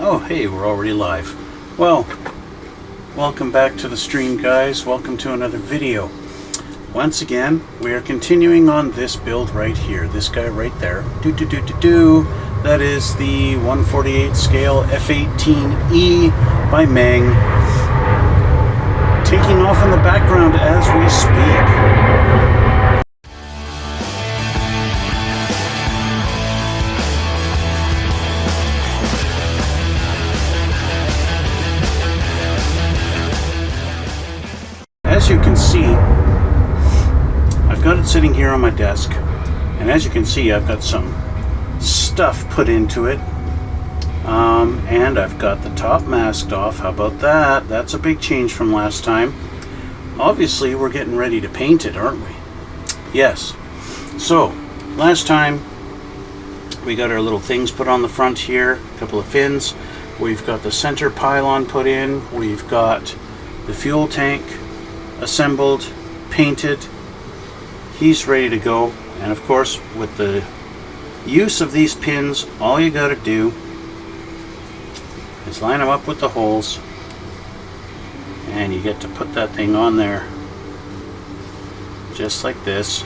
Oh, hey, we're already live. Well, welcome back to the stream, guys. Welcome to another video. Once again, we are continuing on this build right here. This guy right there. That is the 1/48 scale F-18E by Meng. Taking off in the background as we speak. As you can see, I've got it sitting here on my desk, and as you can see, I've got some stuff put into it, and I've got the top masked off. How about that? That's a big change from last time. Obviously, we're getting ready to paint it, aren't we? Yes. So, last time, we got our little things put on the front here, a couple of fins. We've got the center pylon put in. We've got the fuel tank assembled, painted. He's ready to go. And of course, with the use of these pins, all you got to do is line them up with the holes, and you get to put that thing on there just like this.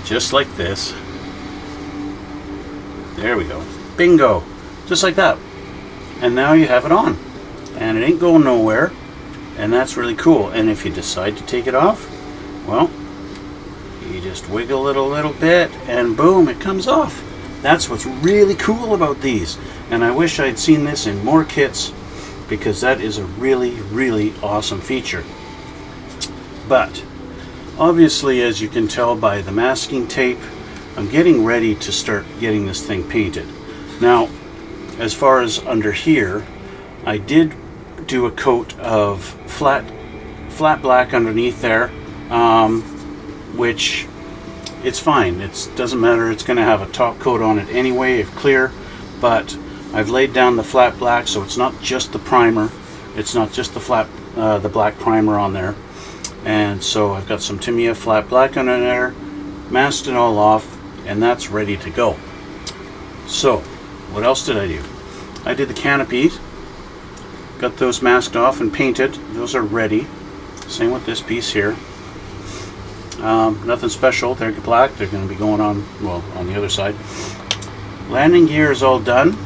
Just like this. There we go. Bingo. Just like that. And now you have it on. And it ain't going nowhere, and that's really cool. And if you decide to take it off, well, you just wiggle it a little bit and boom, it comes off. That's what's really cool about these, and I wish I'd seen this in more kits, because that is a really awesome feature. But obviously, as you can tell by the masking tape, I'm getting ready to start getting this thing painted. Now, as far as under here, I did do a coat of flat black underneath there, which it's fine. It doesn't matter. It's going to have a top coat on it anyway, if clear. But I've laid down the flat black, so it's not just the primer. It's not just the black primer on there. And so I've got some Tamiya flat black under there, masked it all off, and that's ready to go. So, what else did I do? I did the canopies. Got those masked off and painted. Those are ready. Same with this piece here. Nothing special. They're black. They're going to be going on, well, on the other side. Landing gear is all done.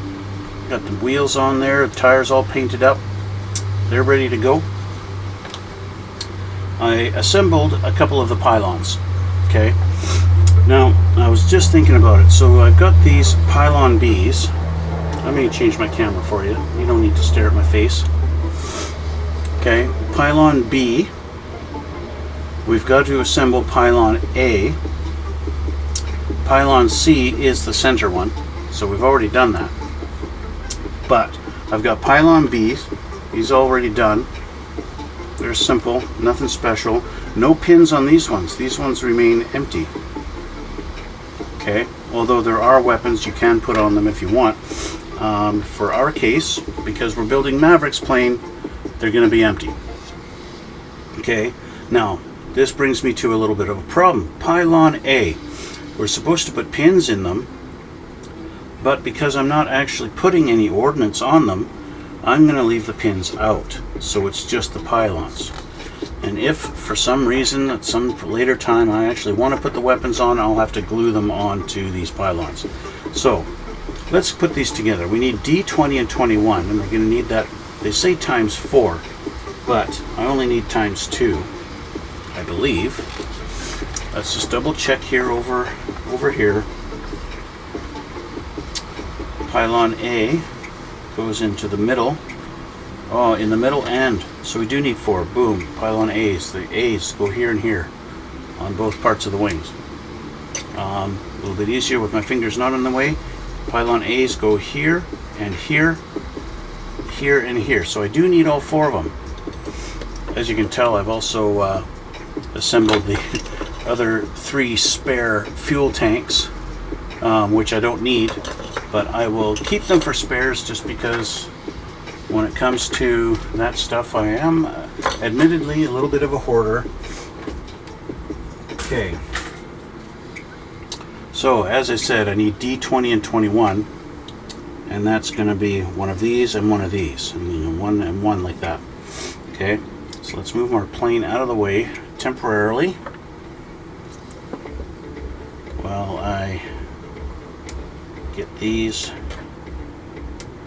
Got the wheels on there. The tires all painted up. They're ready to go. I assembled a couple of the pylons. Okay. Now, I was just thinking about it. So I've got these pylon Bs. Let me change my camera for you. You don't need to stare at my face. Okay, pylon B. We've got to assemble pylon A. Pylon C is the center one, so we've already done that. But I've got pylon B. He's already done. They're simple, nothing special. No pins on these ones. These ones remain empty. Okay, although there are weapons you can put on them if you want. For our case, because we're building Maverick's plane, they're going to be empty. Okay, now this brings me to a little bit of a problem. Pylon A, we're supposed to put pins in them, but because I'm not actually putting any ordnance on them, I'm going to leave the pins out, so it's just the pylons. And if for some reason at some later time I actually want to put the weapons on, I'll have to glue them onto these pylons. So let's put these together. We need D20 and 21, and we're going to need that. They say times 4, but I only need times 2, I believe. Let's just double check here over here. Pylon A goes into the middle. Oh, in the middle end. So we do need 4. Boom. Pylon A's. The A's go here and here on both parts of the wings. A little bit easier with my fingers not in the way. Pylon A's go here and here, here and here. So I do need all 4 of them. As you can tell, I've also assembled the other 3 spare fuel tanks, which I don't need, but I will keep them for spares just because when it comes to that stuff, I am admittedly a little bit of a hoarder. Okay. So So as I said, I need D20 and 21, and that's going to be one of these and one of these, and one and one like that. Okay, so let's move our plane out of the way temporarily while I get these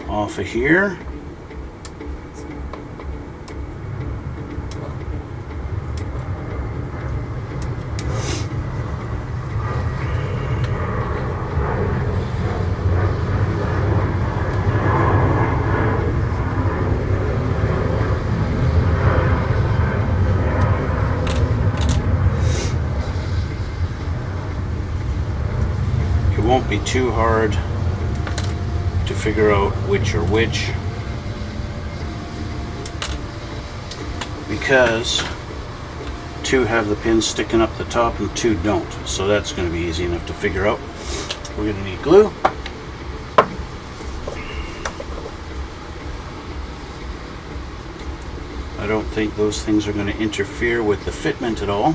off of here. Won't be too hard to figure out which are which, because two have the pins sticking up the top and two don't, so that's going to be easy enough to figure out. We're going to need glue. I don't think those things are going to interfere with the fitment at all.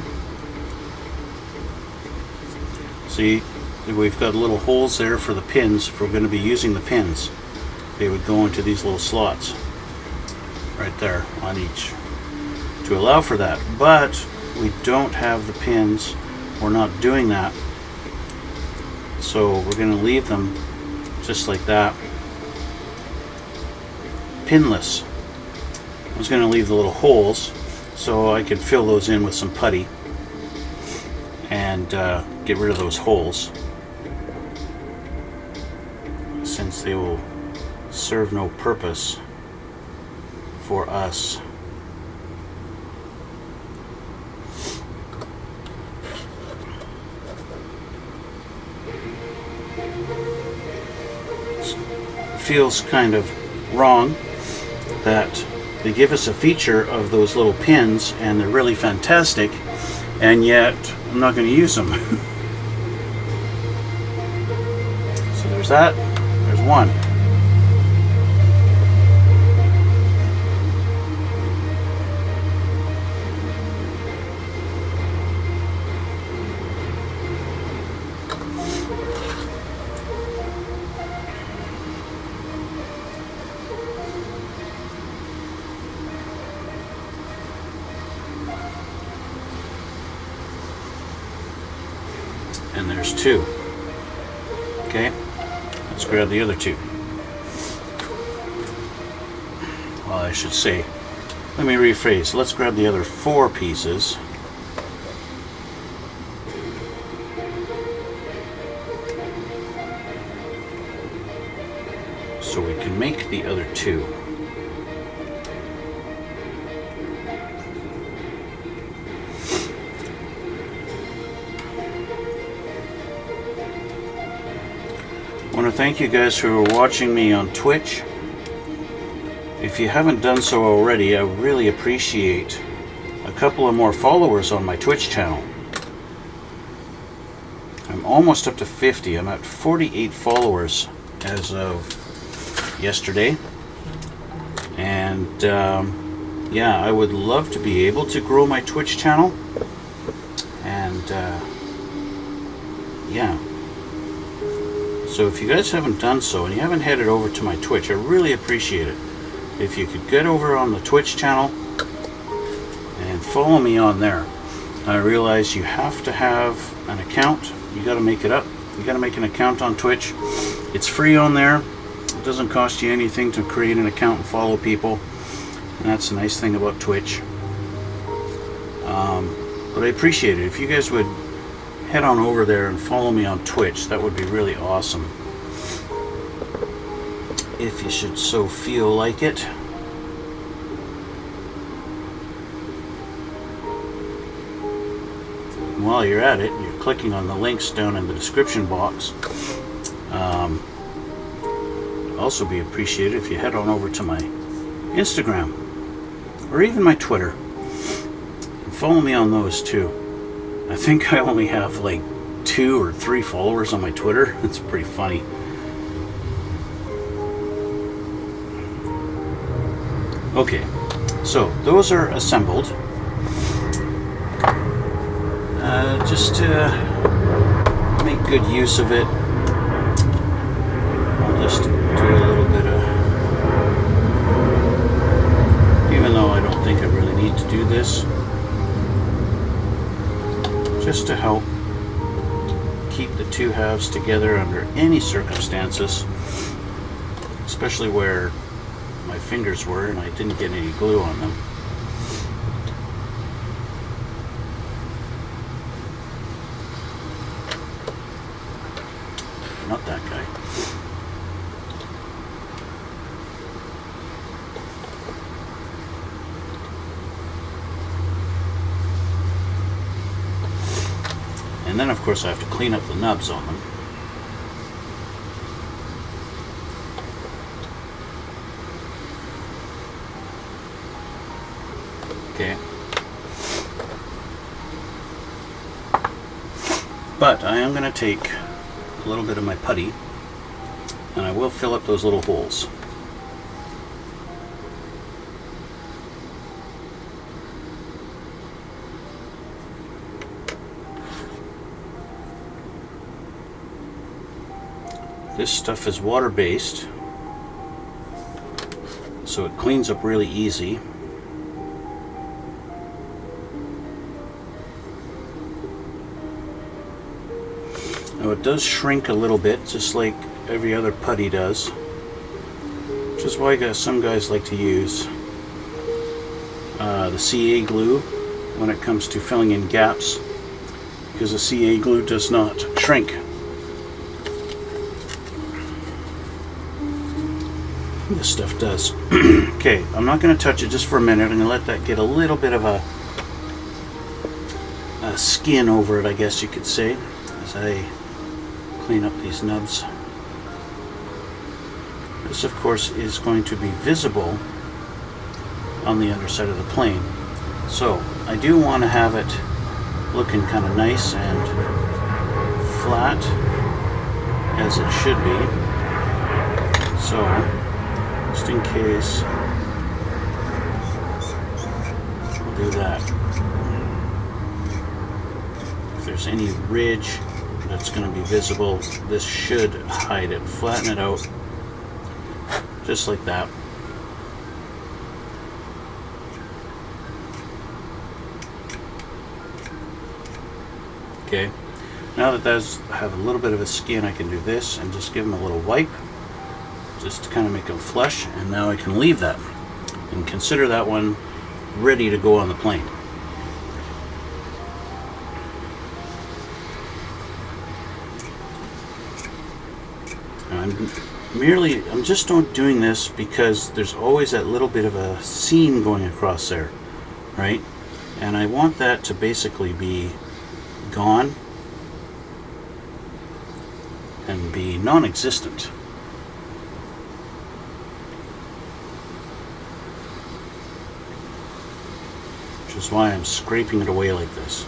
See, we've got little holes there for the pins. If we're going to be using the pins, they would go into these little slots right there on each to allow for that. But we don't have the pins. We're not doing that. So we're going to leave them just like that, pinless. I was going to leave the little holes so I could fill those in with some putty and get rid of those holes, since they will serve no purpose for us. It feels kind of wrong that they give us a feature of those little pins and they're really fantastic, and yet I'm not going to use them. So there's that. There's one. And there's two. Okay, let's grab the other two. Well, I should say, let me rephrase. Let's grab the other four pieces. So we can make the other two. I want to thank you guys who are watching me on Twitch. If you haven't done so already, I really appreciate a couple of more followers on my Twitch channel. I'm almost up to 50. I'm at 48 followers as of yesterday. And yeah, I would love to be able to grow my Twitch channel. And yeah. So if you guys haven't done so and you haven't headed over to my Twitch, I really appreciate it. If you could get over on the Twitch channel and follow me on there. I realize you have to have an account. You got to make it up. You got to make an account on Twitch. It's free on there. It doesn't cost you anything to create an account and follow people. And that's the nice thing about Twitch. But I appreciate it. If you guys would head on over there and follow me on Twitch, that would be really awesome. If you should so feel like it. And while you're at it, you're clicking on the links down in the description box. Also be appreciated if you head on over to my Instagram or even my Twitter and follow me on those too. I think I only have like 2 or 3 followers on my Twitter. It's pretty funny. Okay, so those are assembled. make good use of it, I'll just do a little bit of, even though I don't think I really need to do this, just to help keep the two halves together under any circumstances, especially where my fingers were and I didn't get any glue on them. Not that guy. And then of course I have to clean up the nubs on them. Okay. But I am going to take a little bit of my putty and I will fill up those little holes. This stuff is water-based, so it cleans up really easy. Now it does shrink a little bit, just like every other putty does, which is why some guys like to use the CA glue when it comes to filling in gaps, because the CA glue does not shrink. This stuff does. Okay, I'm not going to touch it just for a minute. I'm going to let that get a little bit of a skin over it, I guess you could say, as I clean up these nubs. This, of course, is going to be visible on the underside of the plane. So I do want to have it looking kind of nice and flat, as it should be. So just in case, I'll do that. If there's any ridge that's going to be visible, this should hide it. Flatten it out, just like that. Okay, now that those have a little bit of a skin, I can do this and just give them a little wipe, just to kind of make them flush, and now I can leave that and consider that one ready to go on the plane. I'm just doing this because there's always that little bit of a seam going across there, right? And I want that to basically be gone and be non-existent. Which is why I'm scraping it away like this.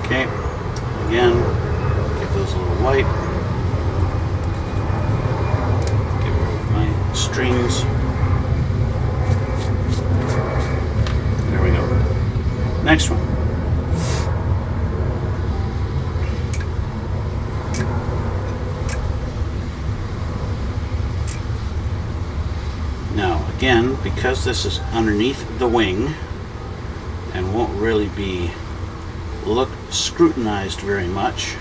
Okay, again, give those a little wipe. Get rid of my strings. There we go. Next one. Now, again, because this is underneath the wing and won't really be scrutinized very much,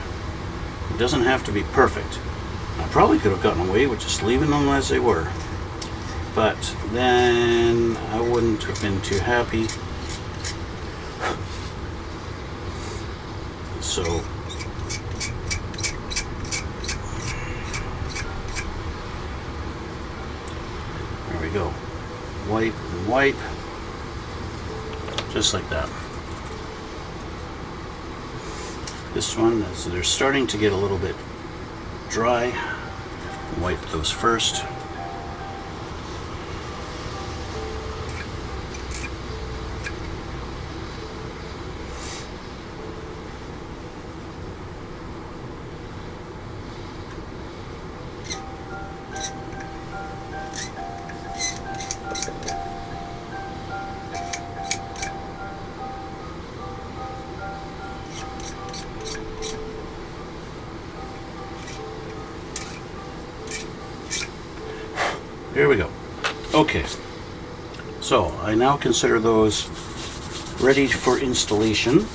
it doesn't have to be perfect. I probably could have gotten away with just leaving them as they were, but then I wouldn't have been too happy. So there we go. Wipe and wipe, just like that. This one, as they're starting to get a little bit dry, wipe those first. Here we go. Okay, so I now consider those ready for installation.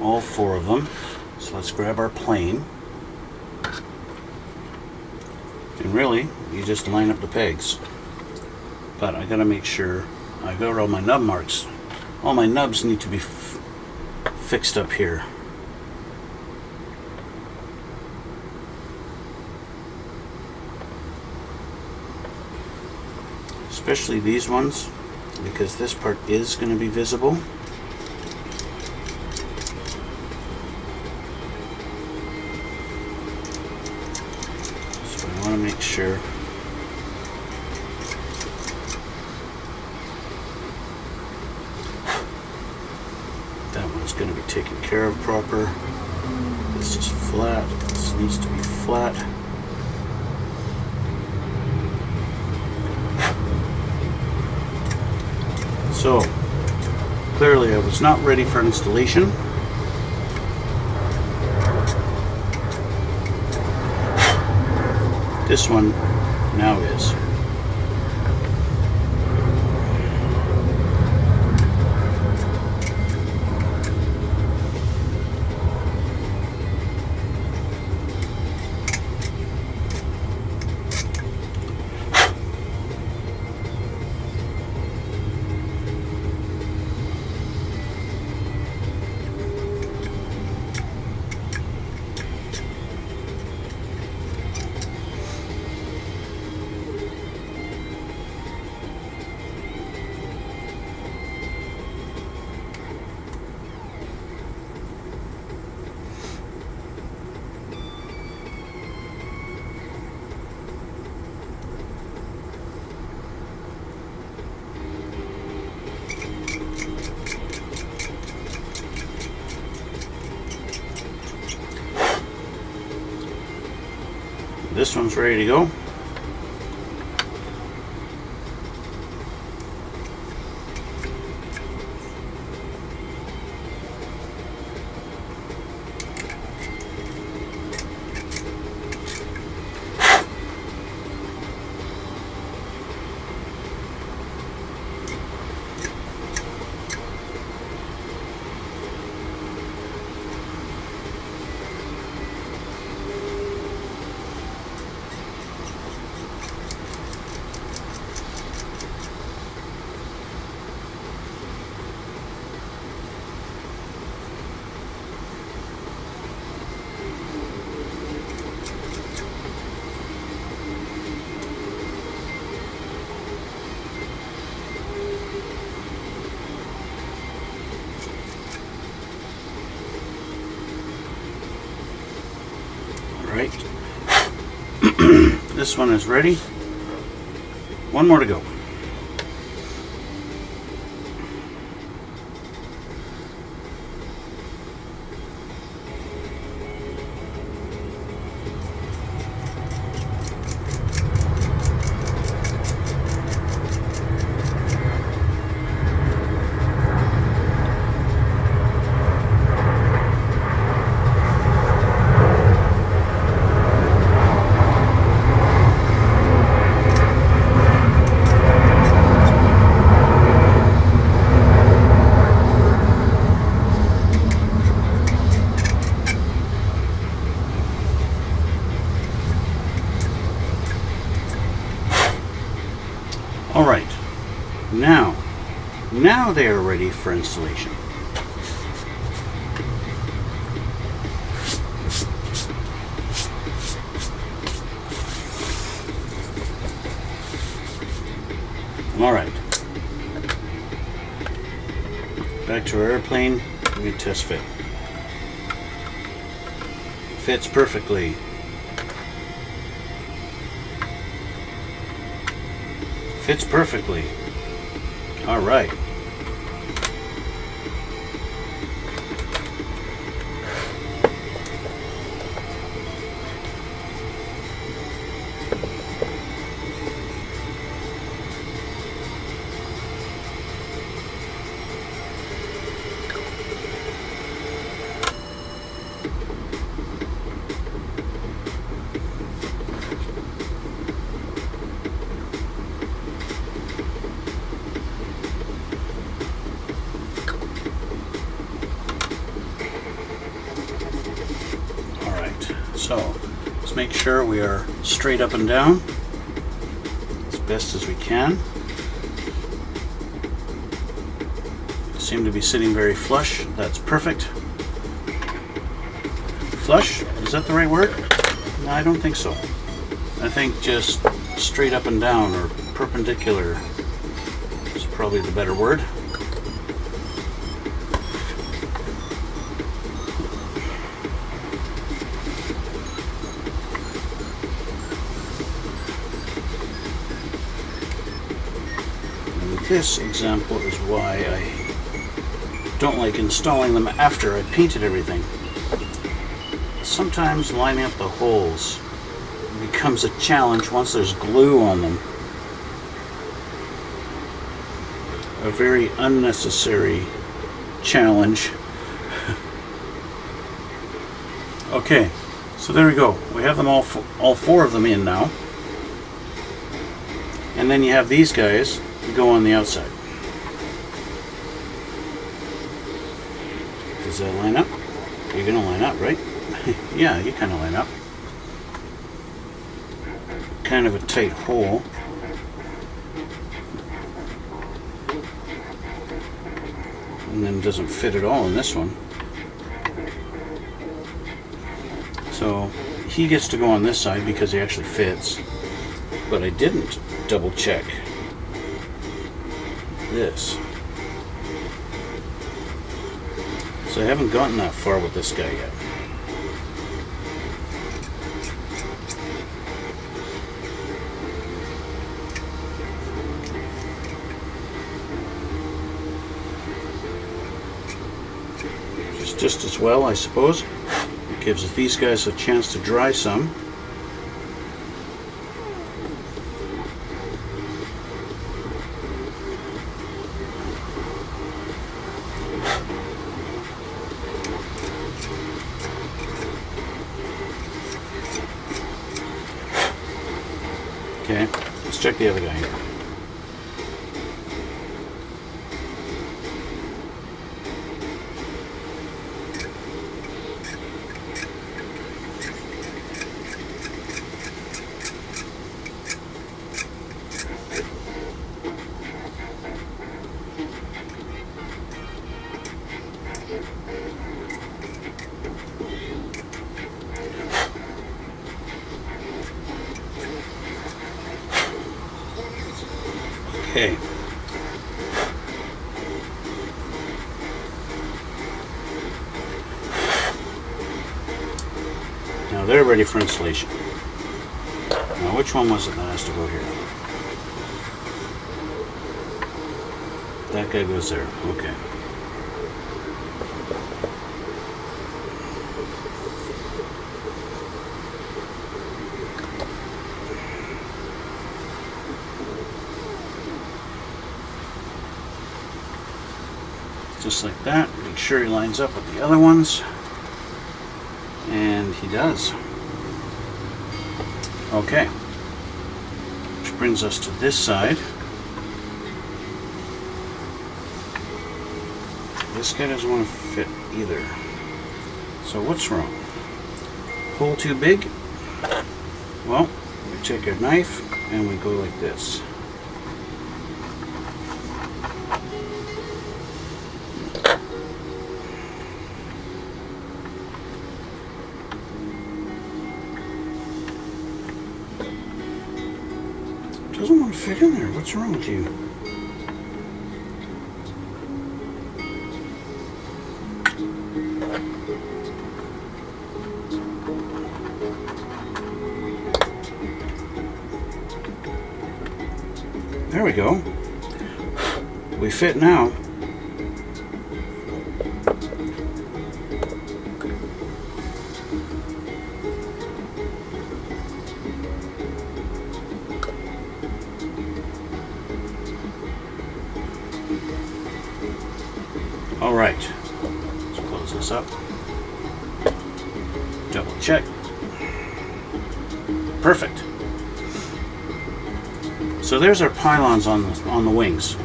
All 4 of them. So let's grab our plane. And really, you just line up the pegs. But I gotta make sure I got all my nub marks. All my nubs need to be fixed up here. Especially these ones, because this part is going to be visible. So I want to make sure that one's going to be taken care of proper. This is flat. This needs to be flat. So, clearly I was not ready for installation. This one now is. This one's ready to go. Right. This one is ready. One more to go. All right, now they are ready for installation. All right, back to our airplane. We can test fit. Fits perfectly. Fits perfectly. All right. sure we are straight up and down as best as we can. Seem to be sitting very flush. That's perfect. Flush? Is that the right word? No, I don't think so. I think just straight up and down, or perpendicular is probably the better word. And this example is why I don't like installing them after I painted everything. Sometimes lining up the holes becomes a challenge once there's glue on them. A very unnecessary challenge. Okay, so there we go. We have them all four of them in now. And then you have these guys that go on the outside. Does that line up? You're gonna line up, right? Yeah, you kind of line up. Kind of a tight hole. And then doesn't fit at all in this one. So he gets to go on this side because he actually fits. But I didn't double check this. So I haven't gotten that far with this guy yet. Just as well, I suppose. It gives these guys a chance to dry some. Okay, let's check the other guy here. Okay. Now they're ready for installation. Now which one was it that has to go here? That guy goes there. Okay. Just like that. Make sure he lines up with the other ones. And he does. Okay. Which brings us to this side. This guy doesn't want to fit either. So what's wrong? Hole too big? Well, we take a knife and we go like this. Doesn't want to fit in there. What's wrong with you? There we go. We fit now. All right, let's close this up. Double check. Perfect. So there's our pylons on the wings.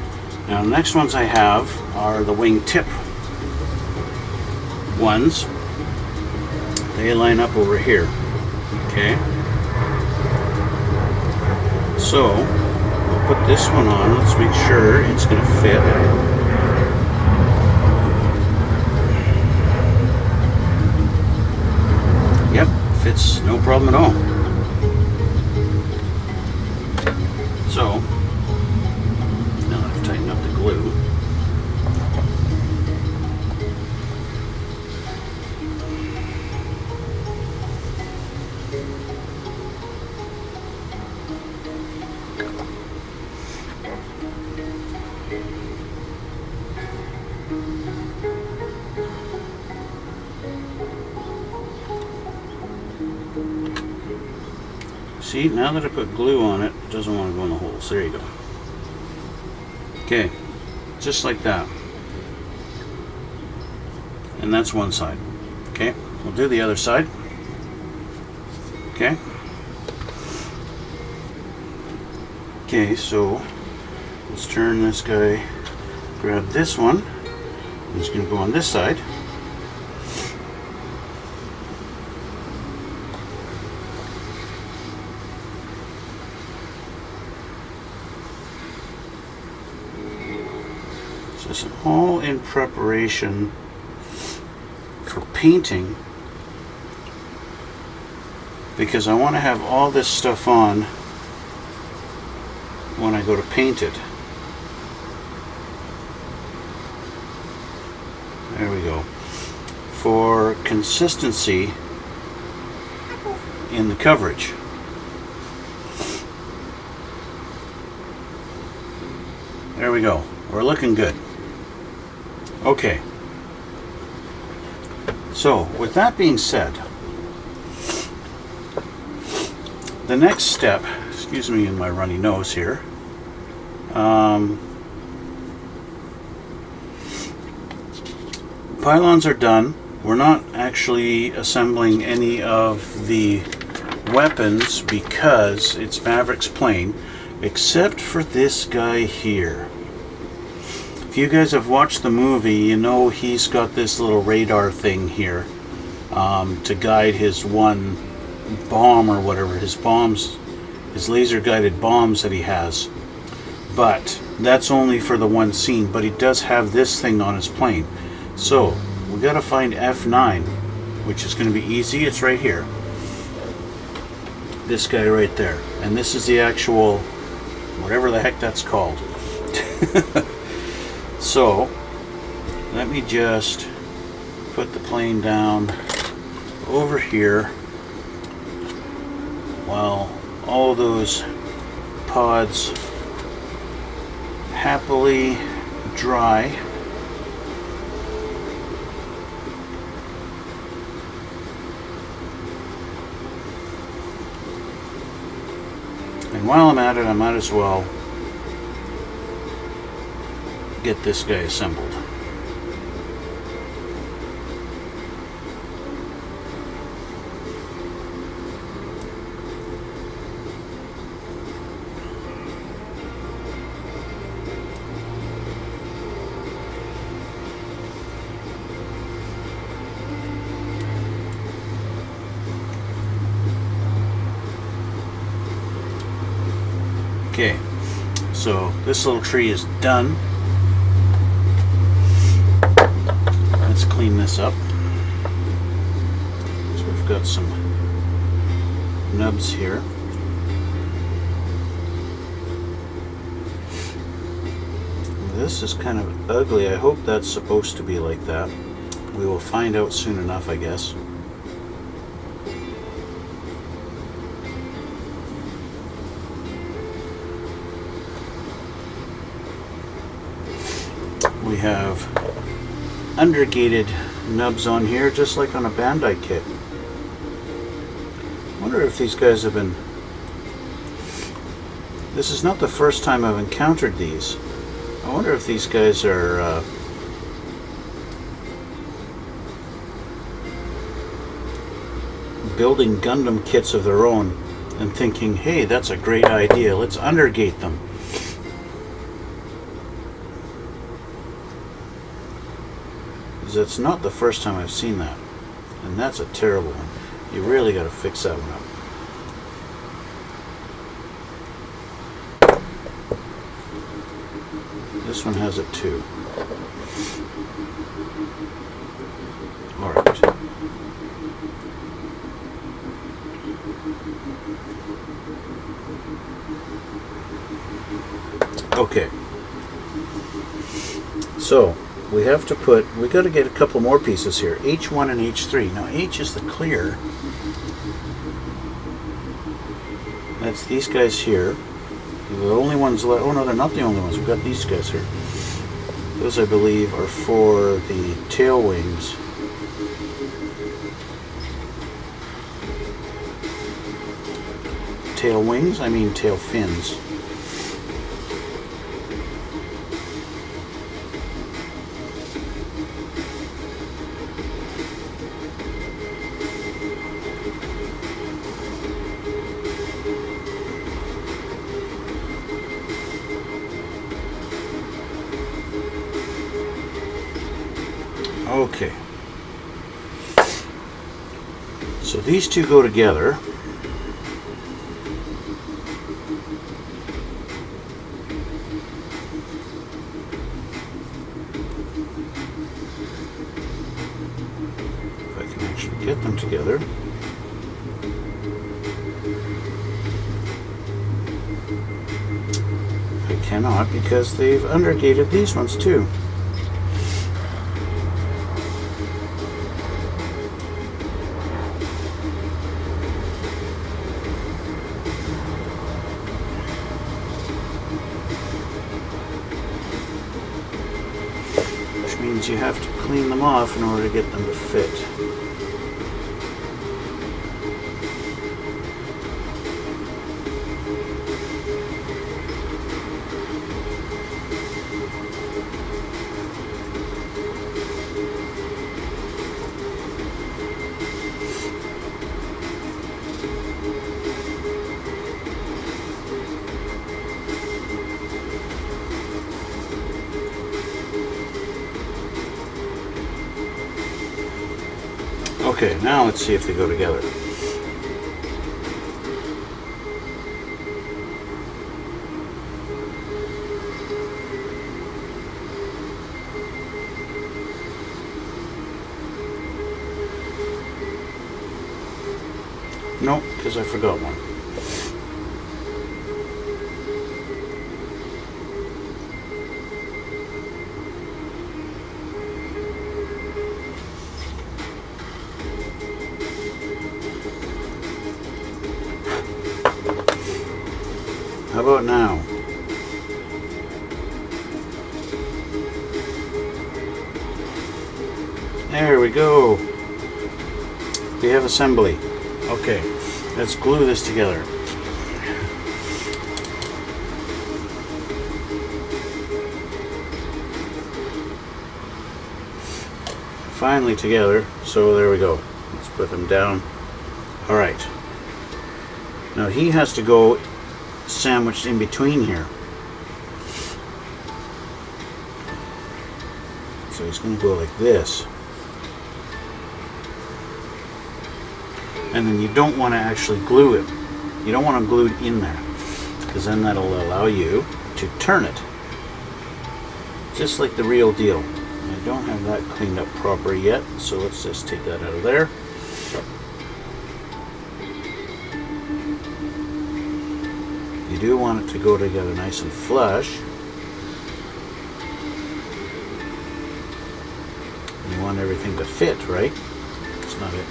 Now the next ones I have are the wing tip ones. They line up over here. Okay. So we'll put this one on. Let's make sure it's going to fit. Yep, fits no problem at all. So now that I've tightened up the glue, see, now that I put glue on it, it doesn't want to go in the holes. There you go. Okay, just like that. And that's one side. Okay, we'll do the other side. Okay. Okay, so let's turn this guy, grab this one. It's going to go on this side. So this is all in preparation for painting, because I want to have all this stuff on when I go to paint it. There we go. For consistency in the coverage. There we go. We're looking good. Okay. So, with that being said, the next step, excuse me in my runny nose here, pylons are done. We're not actually assembling any of the weapons because it's Maverick's plane, except for this guy here. If you guys have watched the movie, you know he's got this little radar thing here to guide his one bomb or whatever, his bombs, his laser guided bombs that he has. But that's only for the one scene, but he does have this thing on his plane. So we got to find F9, which is going to be easy. It's right here. This guy right there. And this is the actual, whatever the heck that's called. So let me just put the plane down over here while all those pods happily dry. And while I'm at it, I might as well get this guy assembled. Okay, so this little tree is done. Let's clean this up. So we've got some nubs here. This is kind of ugly. I hope that's supposed to be like that. We will find out soon enough, I guess. We have undergated nubs on here, just like on a Bandai kit. I wonder if these guys have been... This is not the first time I've encountered these. I wonder if these guys are building Gundam kits of their own and thinking, hey, that's a great idea, let's undergate them. It's not the first time I've seen that, and that's a terrible one. You really got to fix that one this one has it too. Alright. Okay. So, we got to get a couple more pieces here. H1 and H3. Now, H is the clear. That's these guys here. The only ones left. Oh no, they're not the only ones. We've got these guys here. Those, I believe, are for the tail wings. Tail wings? I mean tail fins. Okay, so these two go together. If I can actually get them together. I cannot because they've undergated these ones too. Means you have to clean them off in order to get them to fit. Okay, now let's see if they go together. Nope, because I forgot one. How about now? There we go. We have assembly. Okay, let's glue this together. Finally together, so there we go. Let's put them down. All right. Now he has to go sandwiched in between here. So he's going to go like this. And then you don't want to actually glue it. You don't want to glue it in there, because then that'll allow you to turn it. Just like the real deal. I don't have that cleaned up proper yet, so let's just take that out of there. You do want it to go together nice and flush. You want everything to fit, right? That's not it.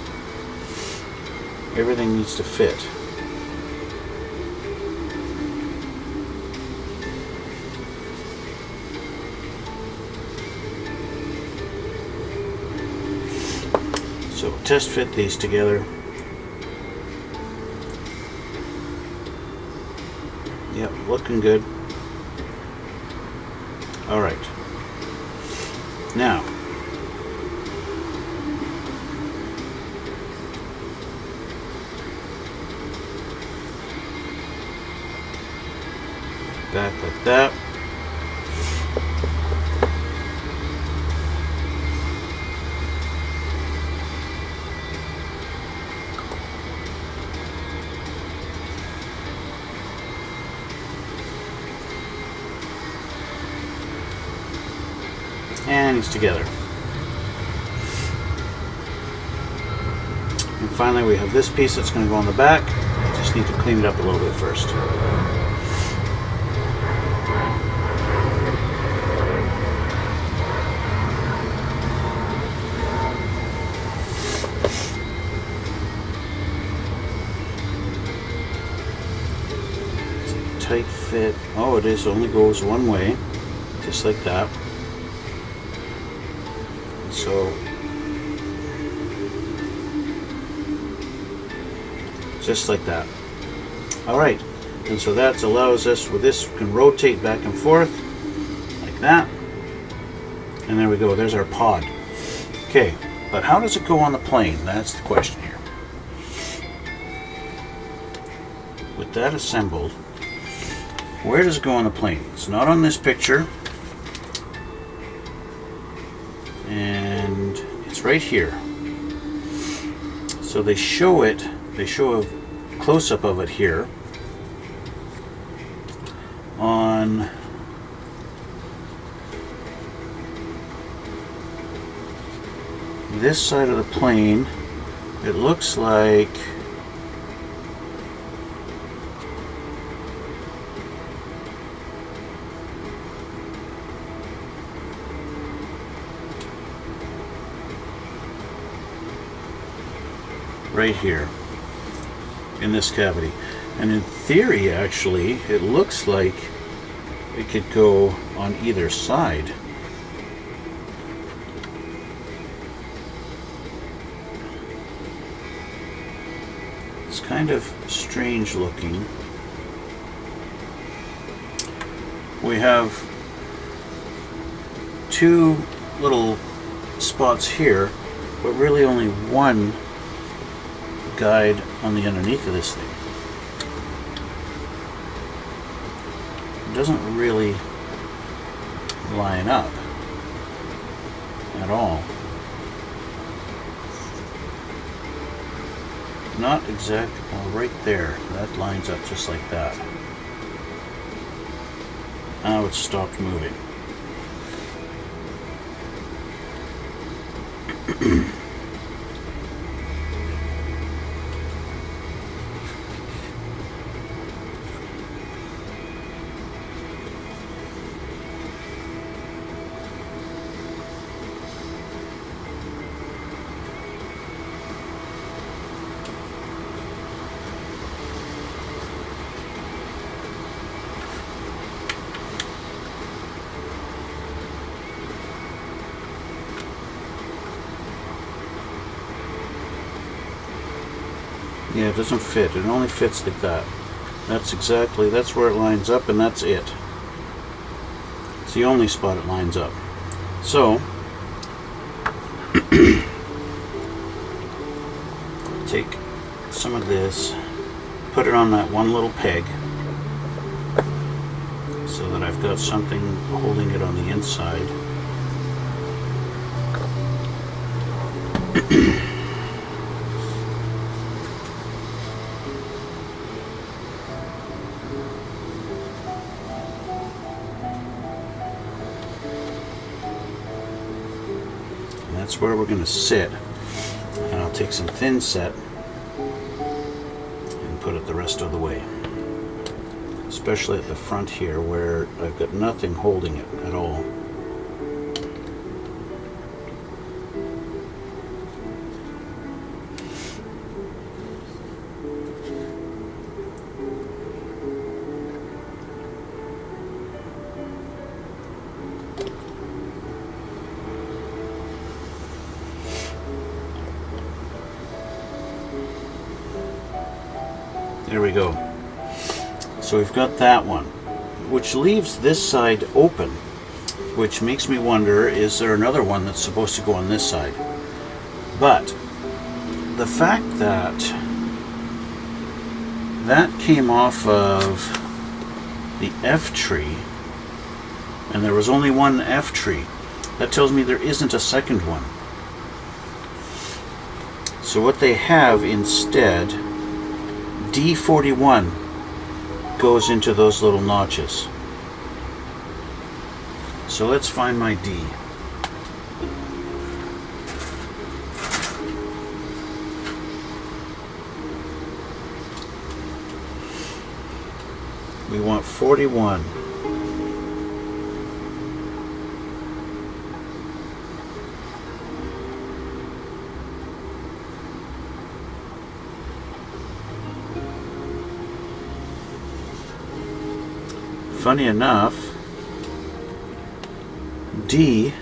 Everything needs to fit. So test fit these together. Yep, looking good. All right. Now, back like that. And he's together. And finally we have this piece that's going to go on the back. Just need to clean it up a little bit first. Tight fit. Oh, it is, only goes one way, just like that. So just like that. All right, and so that allows us, with this we can rotate back and forth like that, and there we go, there's our pod. Okay, but how does it go on the plane? That's the question here. With that assembled, where does it go on the plane? It's not on this picture, and it's right here. So they show it, they show a close-up of it here on this side of the plane. It looks like right here in this cavity, and in theory actually it looks like it could go on either side. It's kind of strange looking. We have two little spots here, but really only one guide on the underneath of this thing. It doesn't really line up at all. Not exactly, well, right there, that lines up just like that. Now it's stopped moving. Yeah, it doesn't fit. It only fits like that. That's where it lines up, and that's it. It's the only spot it lines up. So, take some of this, put it on that one little peg, so that I've got something holding it on the inside. That's where we're going to sit, and I'll take some thin set and put it the rest of the way, especially at the front here where I've got nothing holding it at all. There we go. So we've got that one, which leaves this side open, which makes me wonder, is there another one that's supposed to go on this side? But the fact that that came off of the F tree, and there was only one F tree, that tells me there isn't a second one. So what they have instead, D41 goes into those little notches. So let's find my D. we want 41. Funny enough, D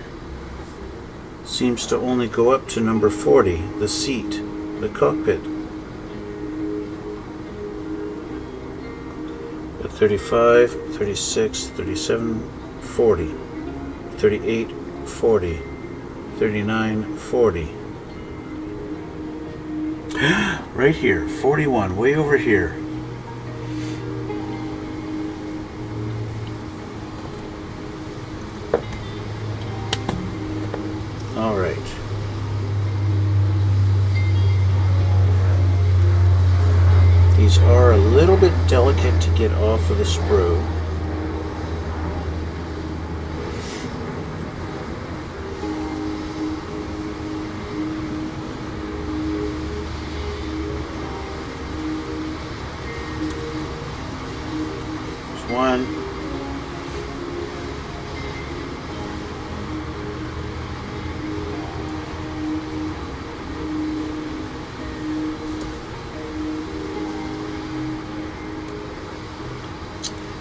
seems to only go up to number 40, the seat, the cockpit. At 35, 36, 37, 40, 38, 40, 39, 40. Right here, 41, way over here. All right. These are a little bit delicate to get off of the sprue. There's one.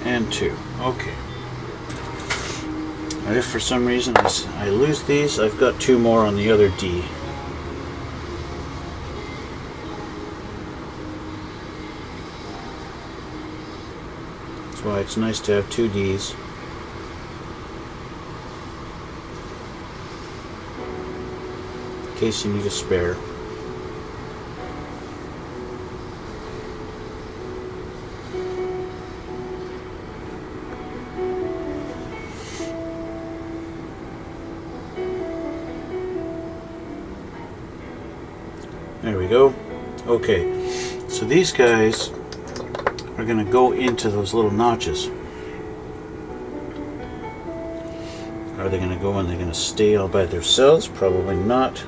And 2. Okay. And if for some reason I lose these, I've got 2 more on the other D. That's why it's nice to have 2 Ds. In case you need a spare. There we go. Okay, so these guys are going to go into those little notches. Are they going to go and they're going to stay all by themselves? Probably not.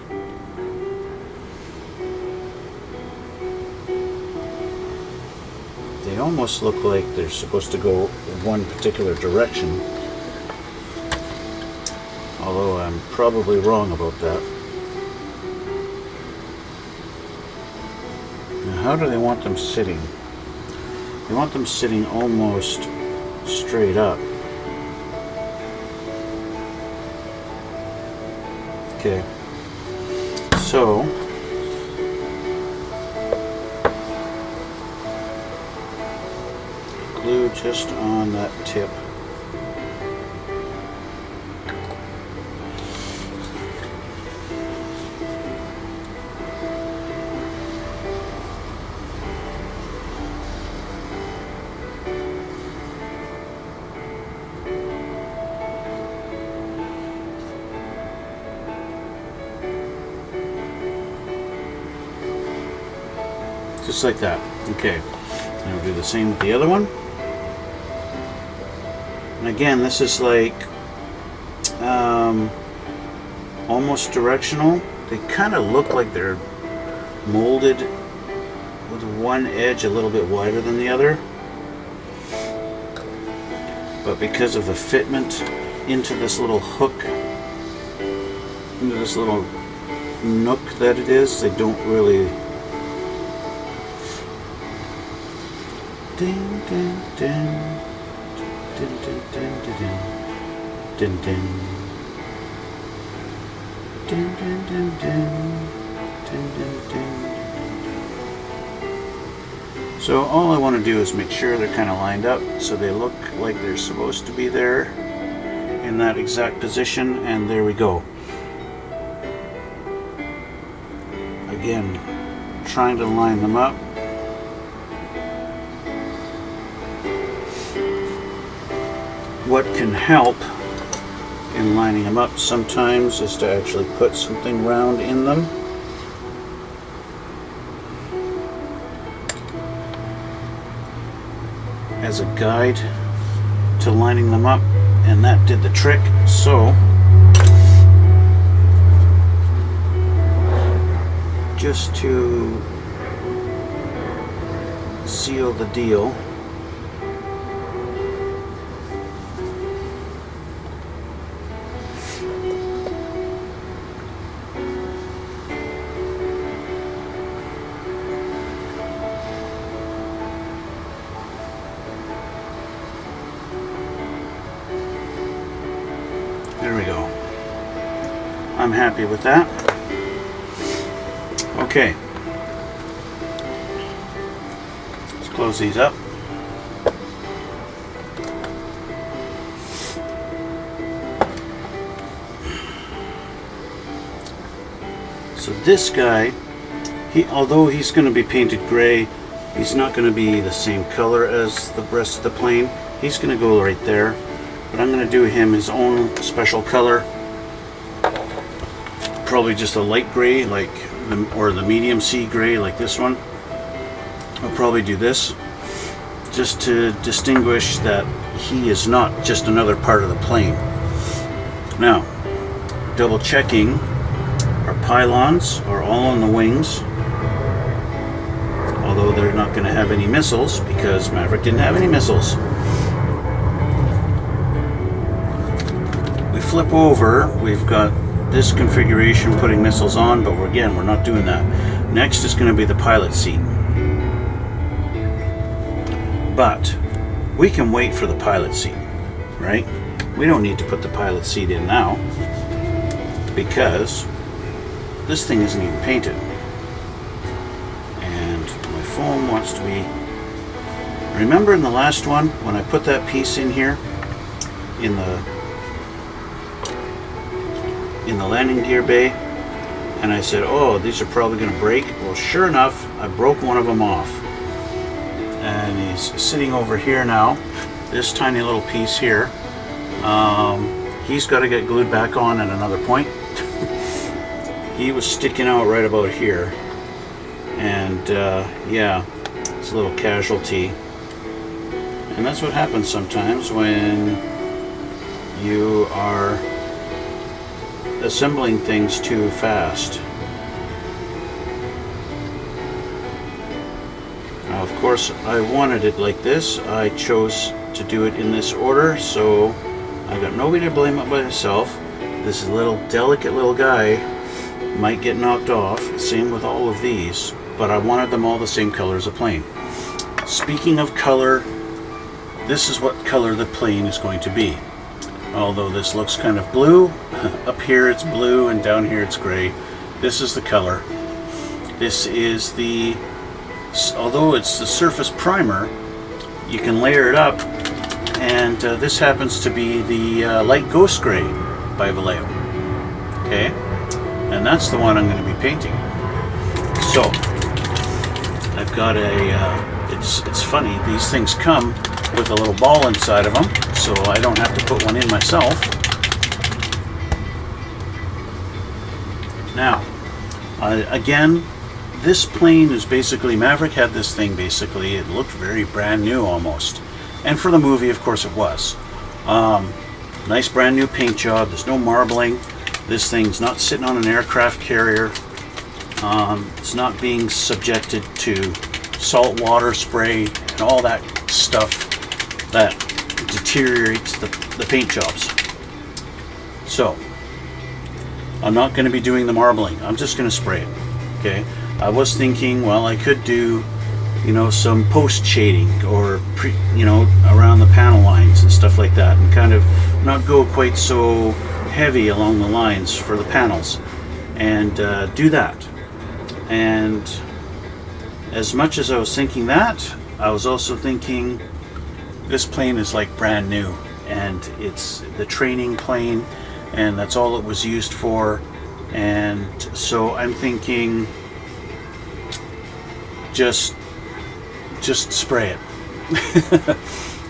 They almost look like they're supposed to go one particular direction. Although I'm probably wrong about that. How do they want them sitting? They want them sitting almost straight up. Okay. So glue just on that tip. Just like that. Okay. And we'll do the same with the other one. And again, this is like almost directional. They kind of look like they're molded with one edge a little bit wider than the other. But because of the fitment into this little hook, into this little nook that it is, they don't really. Ding, ding, ding. Ding, ding, ding, ding, ding, ding. Ding, ding, ding, ding. Ding, ding, ding. So all I want to do is make sure they're kind of lined up so they look like they're supposed to be there in that exact position, and there we go. Again, trying to line them up. What can help in lining them up sometimes is to actually put something round in them. As a guide to lining them up, and that did the trick. So just to seal the deal, I'm happy with that. Okay. Let's close these up. So this guy, although he's going to be painted gray, he's not going to be the same color as the rest of the plane. He's going to go right there, but I'm going to do him his own special color. Probably just a light gray, or the medium sea gray, like this one. I'll probably do this, just to distinguish that he is not just another part of the plane. Now, double checking. Our pylons are all on the wings, although they're not going to have any missiles because Maverick didn't have any missiles. We flip over, we've got this configuration putting missiles on, but we're not doing that. Next is going to be the pilot seat. But we can wait for the pilot seat, right? We don't need to put the pilot seat in now because this thing isn't even painted. And my foam wants to be... Remember in the last one when I put that piece in here in the landing gear bay, and I said, oh, these are probably going to break. Well, sure enough, I broke one of them off. And he's sitting over here now, this tiny little piece here. He's got to get glued back on at another point. He was sticking out right about here, and yeah, it's a little casualty. And that's what happens sometimes when you are assembling things too fast. Now, of course, I wanted it like this. I chose to do it in this order, so I got nobody to blame it but myself. This little delicate little guy might get knocked off. Same with all of these, but I wanted them all the same color as a plane. Speaking of color, this is what color the plane is going to be. Although this looks kind of blue, up here it's blue and down here it's gray. This is the color. This is the, although it's the surface primer, you can layer it up, and this happens to be the light ghost gray by Vallejo. Okay? And that's the one I'm going to be painting. So, I've got a, it's funny, these things come with a little ball inside of them, so I don't have to put one in myself. Now, again, this plane is basically, Maverick had this thing basically, it looked very brand new almost. And for the movie, of course it was. Nice brand new paint job, there's no marbling. This thing's not sitting on an aircraft carrier. It's not being subjected to salt water spray and all that stuff that deteriorates the paint jobs. So, I'm not going to be doing the marbling. I'm just going to spray it. Okay. I was thinking, well, I could do, some post shading or around the panel lines and stuff like that, and kind of not go quite so heavy along the lines for the panels, and do that. And as much as I was thinking that, I was also thinking this plane is like brand new, and it's the training plane, and that's all it was used for. And so I'm thinking just spray it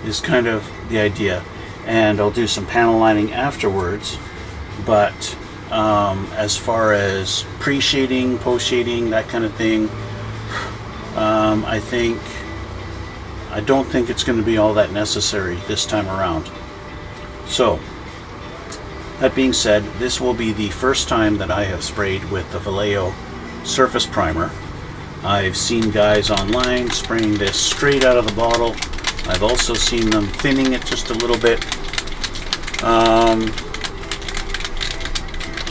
is kind of the idea. And I'll do some panel lining afterwards, but as far as pre-shading, post-shading, that kind of thing, I don't think it's going to be all that necessary this time around. So, that being said, this will be the first time that I have sprayed with the Vallejo surface primer. I've seen guys online spraying this straight out of the bottle. I've also seen them thinning it just a little bit.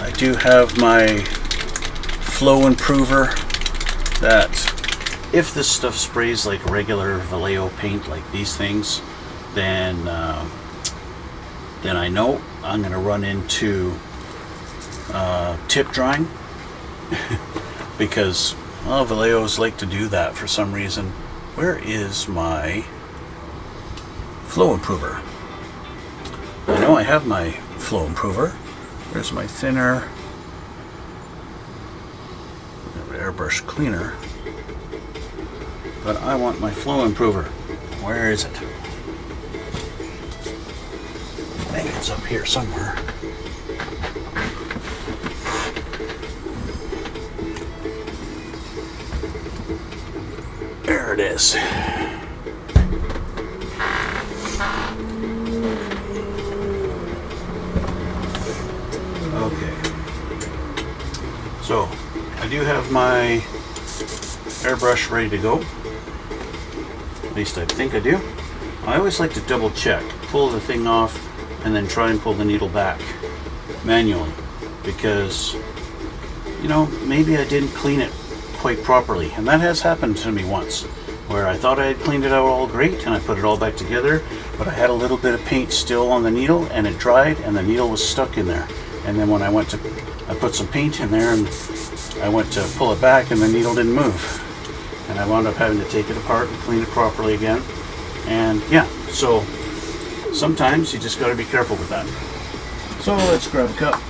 I do have my flow improver that if this stuff sprays like regular Vallejo paint, like these things, then I know I'm going to run into tip drying because Vallejo's like to do that for some reason. Where is my flow improver? I know I have my flow improver. There's my thinner airbrush cleaner, but I want my flow improver. Where is it? I think it's up here somewhere. There it is. Okay. So, I do have my airbrush ready to go. At least I think I do. I always like to double check, pull the thing off, and then try and pull the needle back manually, because, you know, maybe I didn't clean it quite properly, and that has happened to me once, where I thought I had cleaned it out all great and I put it all back together, but I had a little bit of paint still on the needle and it dried and the needle was stuck in there. And then when I put some paint in there and I went to pull it back and the needle didn't move, and I wound up having to take it apart and clean it properly again. And yeah, so sometimes you just got to be careful with that. So let's grab a cup.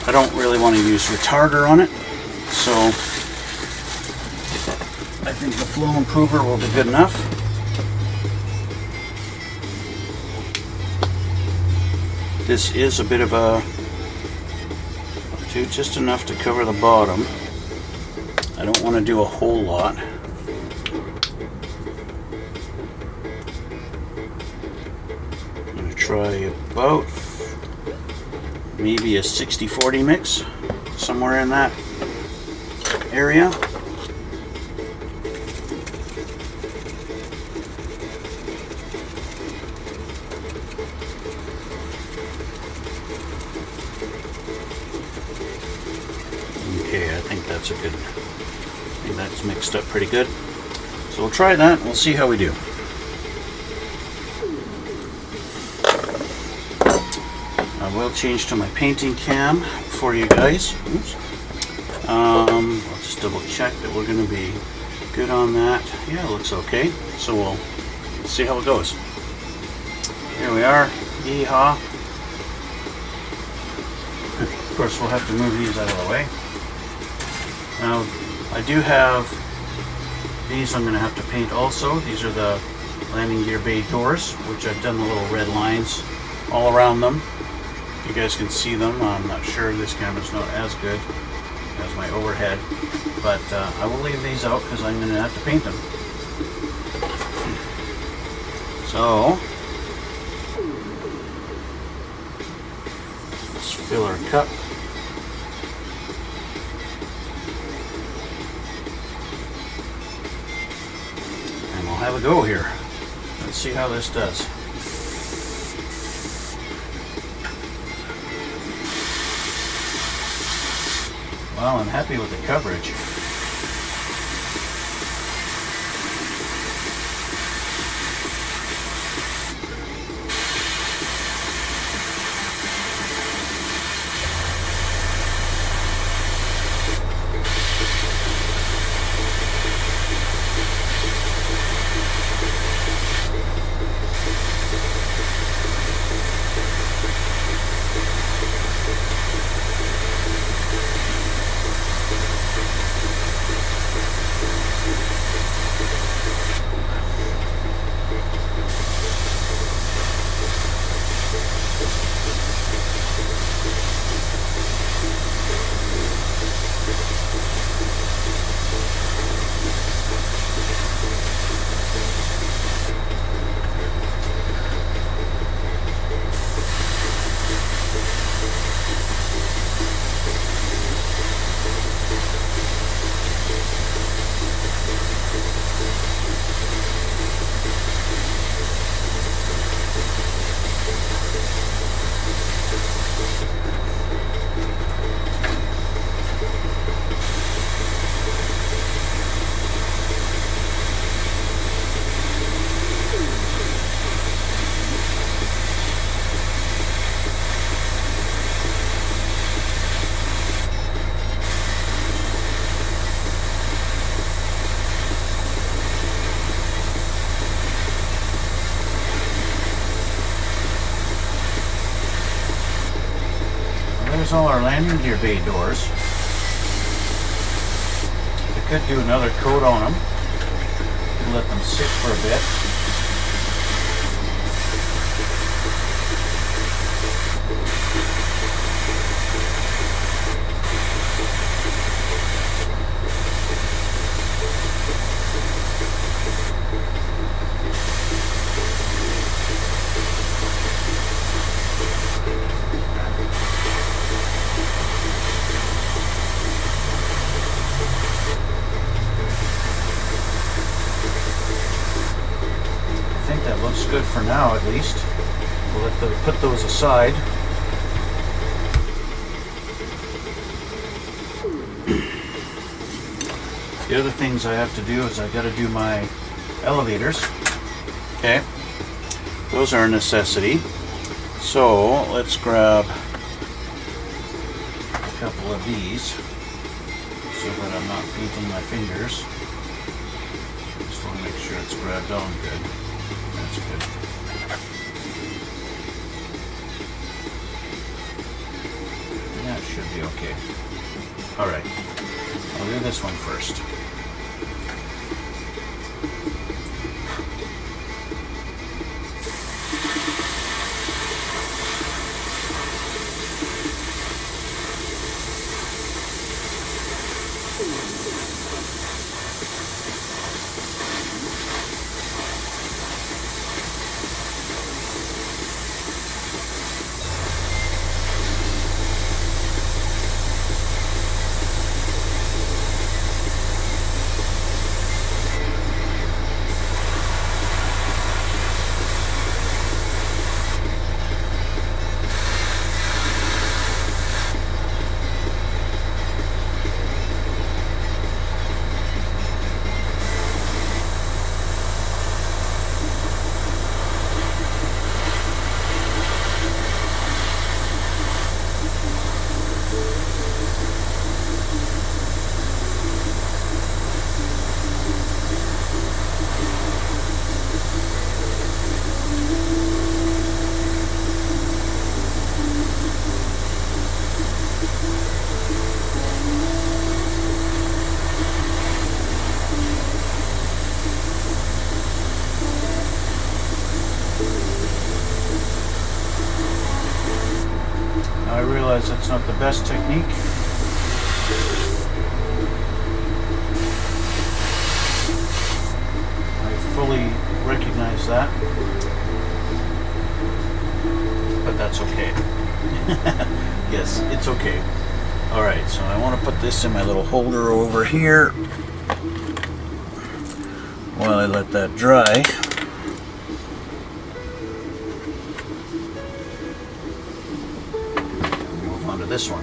I don't really want to use retarder on it, so I think the flow improver will be good enough. This is a bit of a, just enough to cover the bottom. I don't want to do a whole lot. I'm going to try about maybe a 60-40 mix, somewhere in that area. Okay, I think that's that's mixed up pretty good. So we'll try that and we'll see how we do. I will change to my painting cam for you guys. Oops. I'll just double check that we're going to be good on that. Yeah, it looks okay. So we'll see how it goes. Here we are. Yeehaw. Of course, we'll have to move these out of the way. Now, I do have these I'm going to have to paint also. These are the landing gear bay doors, which I've done the little red lines all around them. You guys can see them. I'm not sure, this camera's not as good as my overhead, but I will leave these out because I'm going to have to paint them. So let's fill our cup. And we'll have a go here. Let's see how this does. Well, I'm happy with the coverage. there's all our landing gear bay doors. We could do another coat on them. Let them sit for a bit. Looks good for now, at least. We'll put those aside. The other things I have to do is I got to do my elevators. Okay, those are a necessity. So let's grab a couple of these so that I'm not painting my fingers. Just want to make sure it's grabbed on good. That's good. That should be okay. Alright, I'll do this one first. I realize that's not the best technique. I fully recognize that. But that's okay. Yes, it's okay. Alright, so I want to put this in my little holder over here while I let that dry. This one.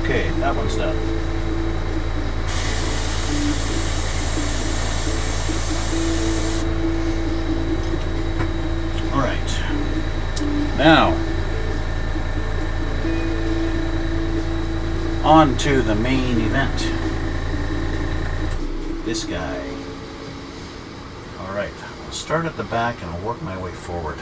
Okay, that one's done. All right. Now, on to the main event. This guy. All right, I'll start at the back and I'll work my way forward.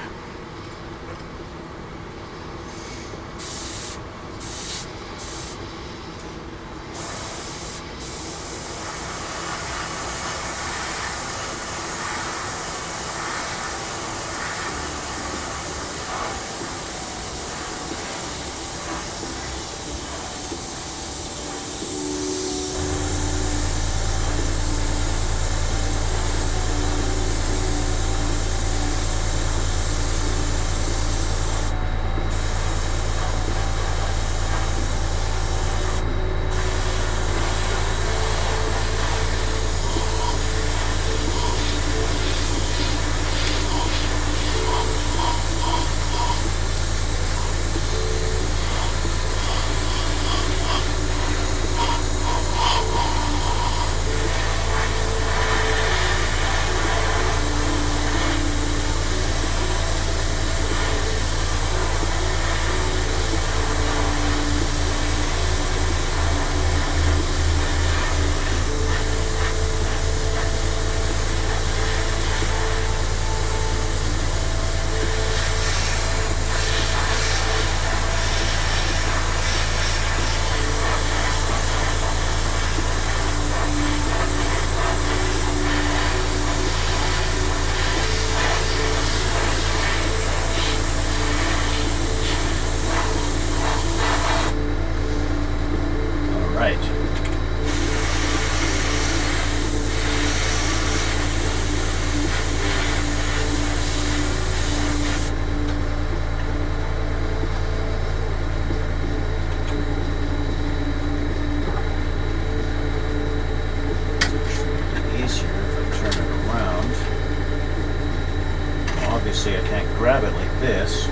this.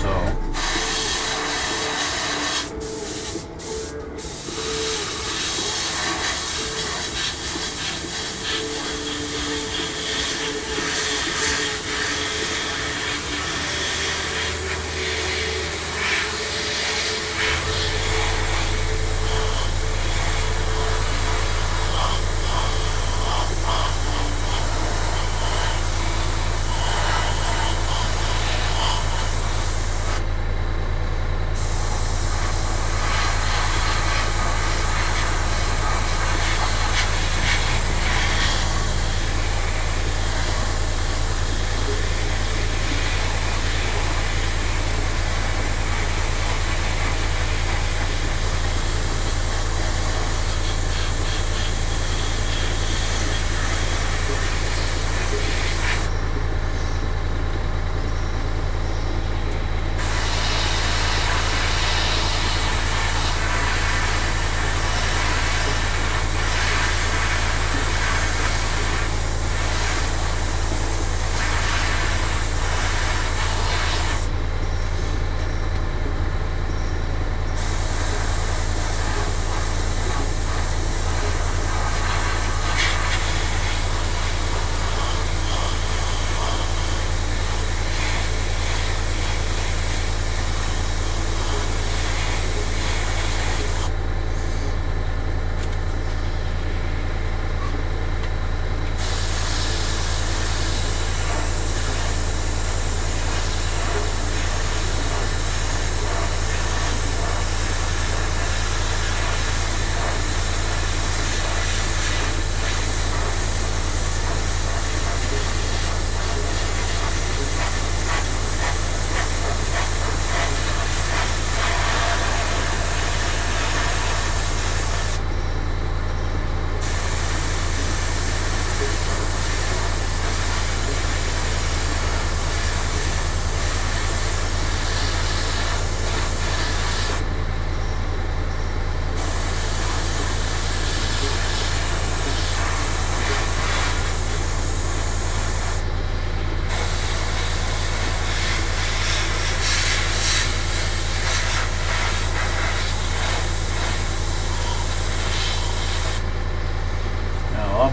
So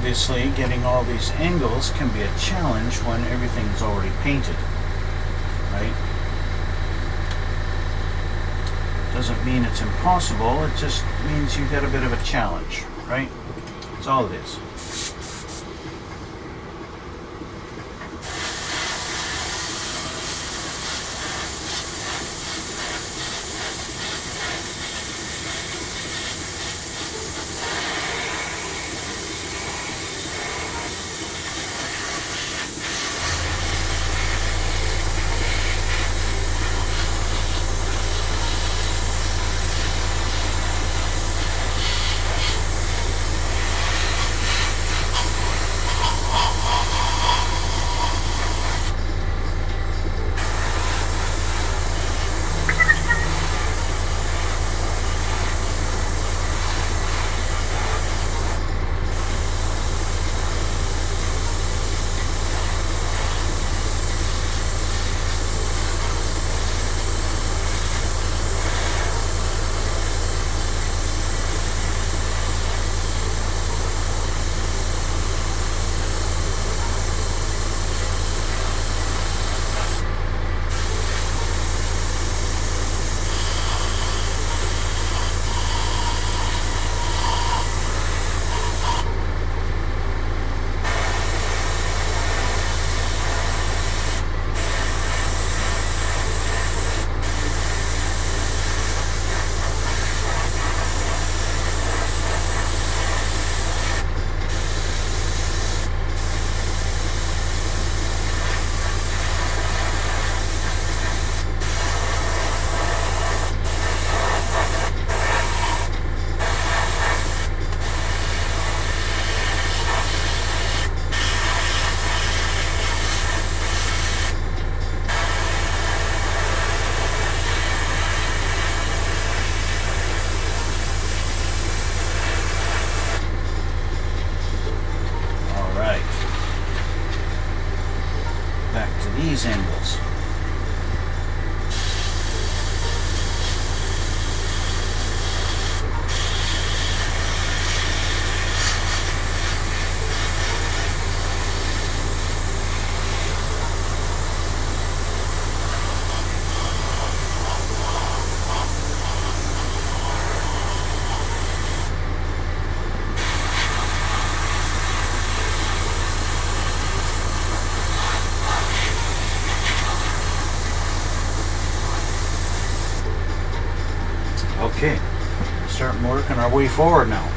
obviously, getting all these angles can be a challenge when everything's already painted, right? Doesn't mean it's impossible, it just means you get a bit of a challenge, right? That's all it is. Okay, start working our way forward now.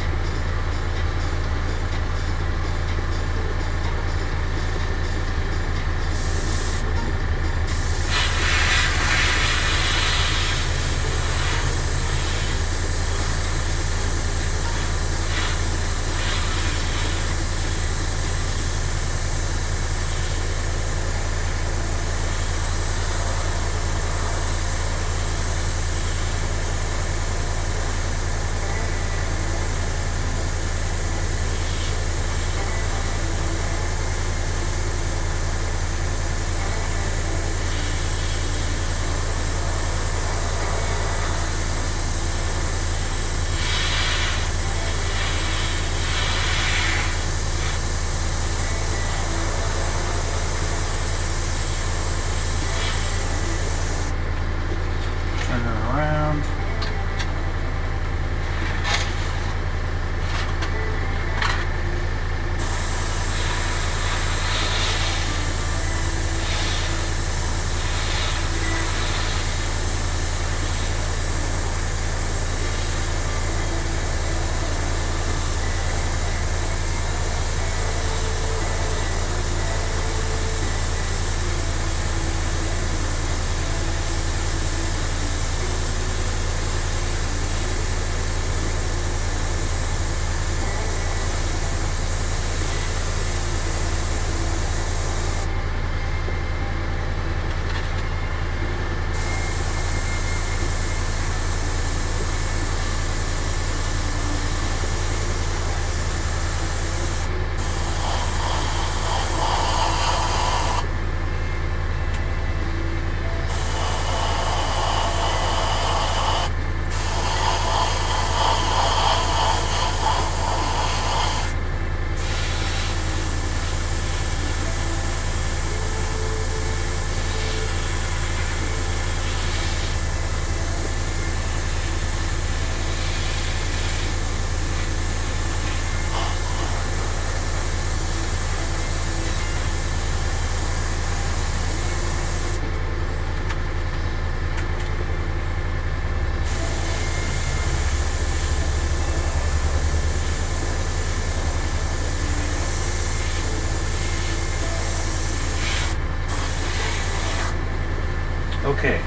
Okay,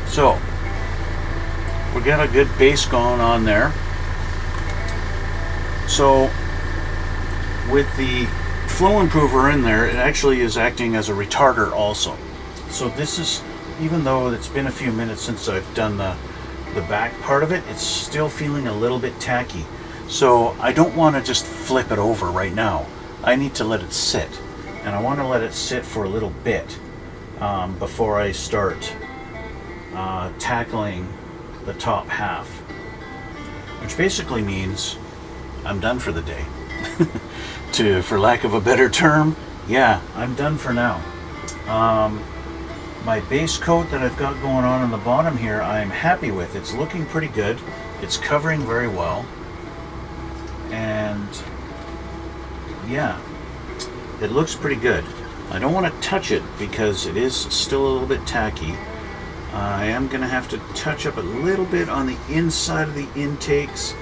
so we got a good base going on there. So with the flow improver in there, it actually is acting as a retarder also. So this is, even though it's been a few minutes since I've done the back part of it, it's still feeling a little bit tacky. So I don't want to just flip it over right now. I need to let it sit, and I want to let it sit for a little bit before I start tackling the top half, which basically means I'm done for the day. For lack of a better term, yeah, I'm done for now. My base coat that I've got going on the bottom here, I'm happy with. It's looking pretty good. It's covering very well. And yeah, it looks pretty good. I don't want to touch it because it is still a little bit tacky. I am going to have to touch up a little bit on the inside of the intakes.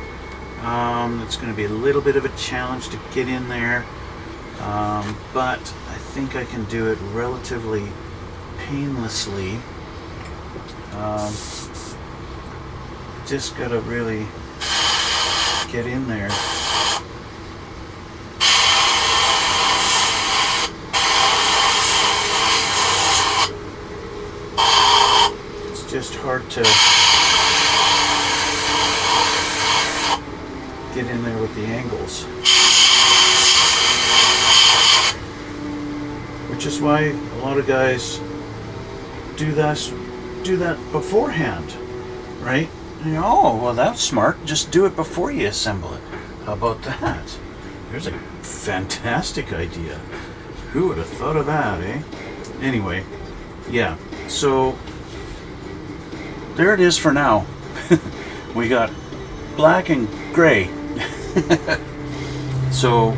It's going to be a little bit of a challenge to get in there, but I think I can do it relatively painlessly. Just got to really get in there. It's just hard to get in there with the angles, which is why a lot of guys do that beforehand, right? And oh, well, that's smart. Just do it before you assemble it. How about that? There's a fantastic idea. Who would have thought of that, eh? Anyway, yeah, so there it is for now. We got black and gray. So,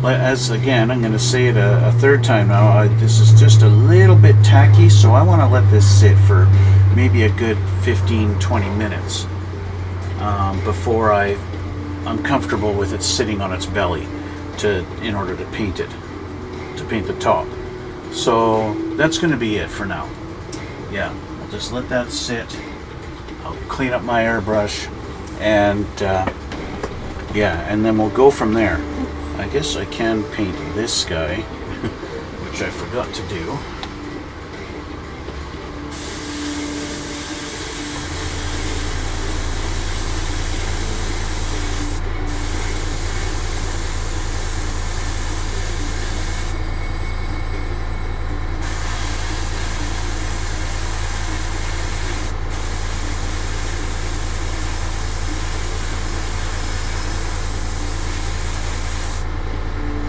as again, I'm going to say it a third time now, this is just a little bit tacky, so I want to let this sit for maybe a good 15-20 minutes. before I'm comfortable with it sitting on its belly in order to paint it, to paint the top. So that's going to be it for now. Yeah, I'll just let that sit. I'll clean up my airbrush, and yeah, and then we'll go from there. I guess I can paint this guy, which I forgot to do.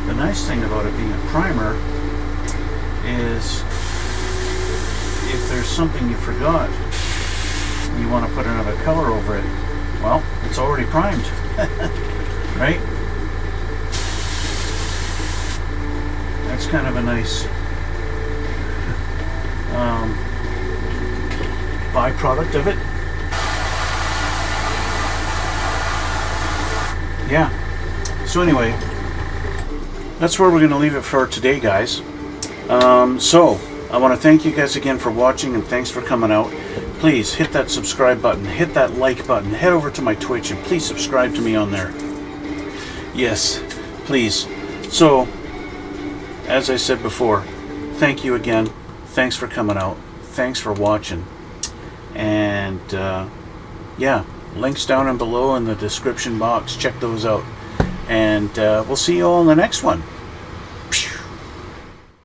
The nice thing about it being a primer is if there's something you forgot and you want to put another color over it, well, it's already primed, right? That's kind of a nice byproduct of it. Yeah. So anyway, that's where we're going to leave it for today, guys. So I want to thank you guys again for watching, and thanks for coming out. Please hit that subscribe button, hit that like button, head over to my Twitch, and please subscribe to me on there. Yes, please. So, as I said before, thank you again. Thanks for coming out. Thanks for watching. And yeah, links down and below in the description box. Check those out. And we'll see you all in the next one.